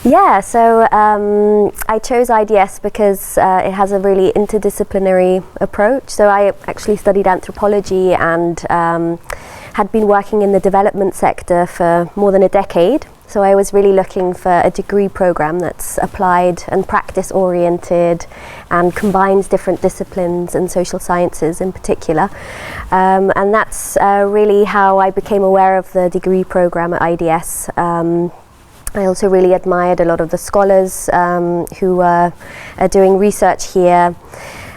Yeah, so I chose IDS because it has a really interdisciplinary approach. So I actually studied anthropology and had been working in the development sector for more than a decade. So I was really looking for a degree program that's applied and practice oriented and combines different disciplines and social sciences in particular. And that's really how I became aware of the degree program at IDS. I also really admired a lot of the scholars who are doing research here,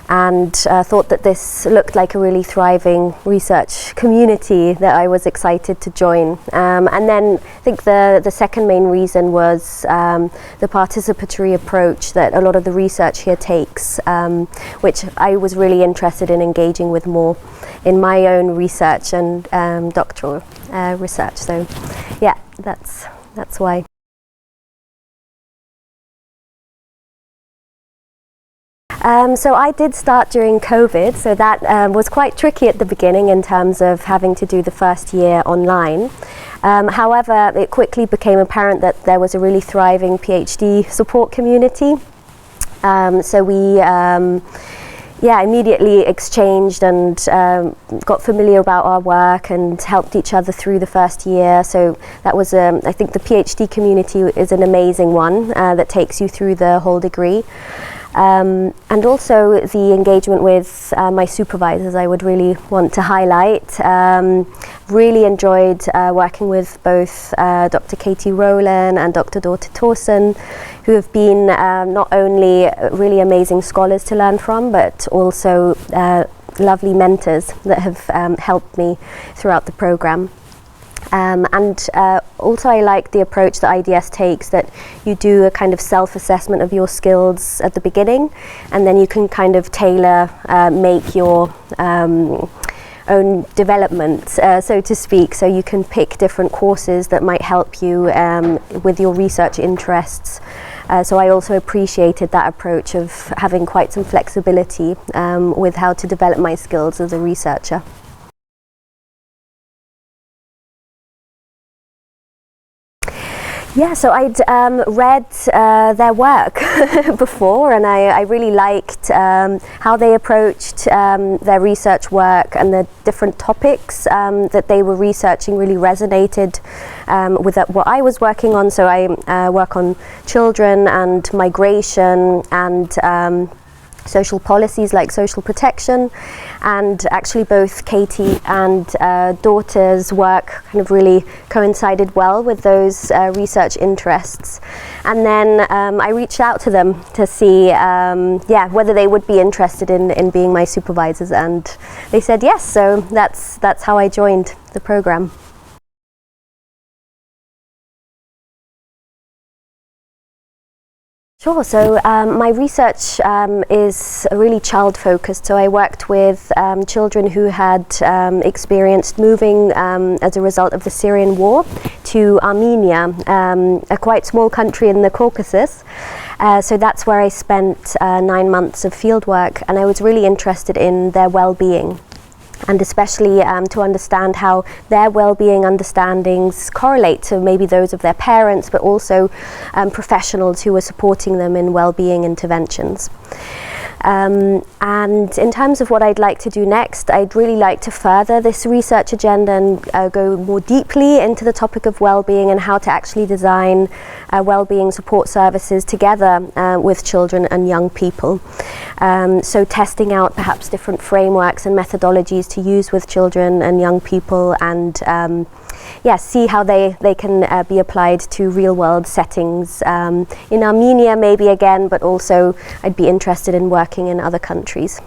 and thought that this looked like a really thriving research community that I was excited to join. And then I think the second main reason was the participatory approach that a lot of the research here takes, which I was really interested in engaging with more in my own research and doctoral research. So yeah, that's why. So I did start during COVID, so that was quite tricky at the beginning in terms of having to do the first year online. However, it quickly became apparent that there was a really thriving PhD support community. So we immediately exchanged and got familiar about our work and helped each other through the first year. So that was, I think the PhD community is an amazing one that takes you through the whole degree. And also the engagement with my supervisors I would really want to highlight. Really enjoyed working with both Dr. Katie Rowland and Dr. Dorte Thorsen, who have been not only really amazing scholars to learn from, but also lovely mentors that have helped me throughout the program. Also I like the approach that IDS takes, that you do a kind of self-assessment of your skills at the beginning, and then you can kind of tailor make your own development, so to speak. So you can pick different courses that might help you with your research interests. So I also appreciated that approach of having quite some flexibility with how to develop my skills as a researcher. Yeah, so I'd read their work before, and I really liked how they approached their research work, and the different topics that they were researching really resonated with what I was working on. So I work on children and migration and social policies like social protection, and actually both Katie and Dorte's work kind of really coincided well with those research interests. And then I reached out to them to see whether they would be interested in being my supervisors, and they said yes, so that's how I joined the program. Sure, so my research is really child-focused, so I worked with children who had experienced moving as a result of the Syrian war to Armenia, a quite small country in the Caucasus. So that's where I spent 9 months of fieldwork, and I was really interested in their well-being, and especially to understand how their well-being understandings correlate to maybe those of their parents, but also professionals who were supporting them in well-being interventions. And in terms of what I'd like to do next, I'd really like to further this research agenda and go more deeply into the topic of well-being and how to actually design well-being support services together with children and young people. So testing out perhaps different frameworks and methodologies to use with children and young people, and see how they can be applied to real-world settings in Armenia maybe again, but also I'd be interested in working in other countries.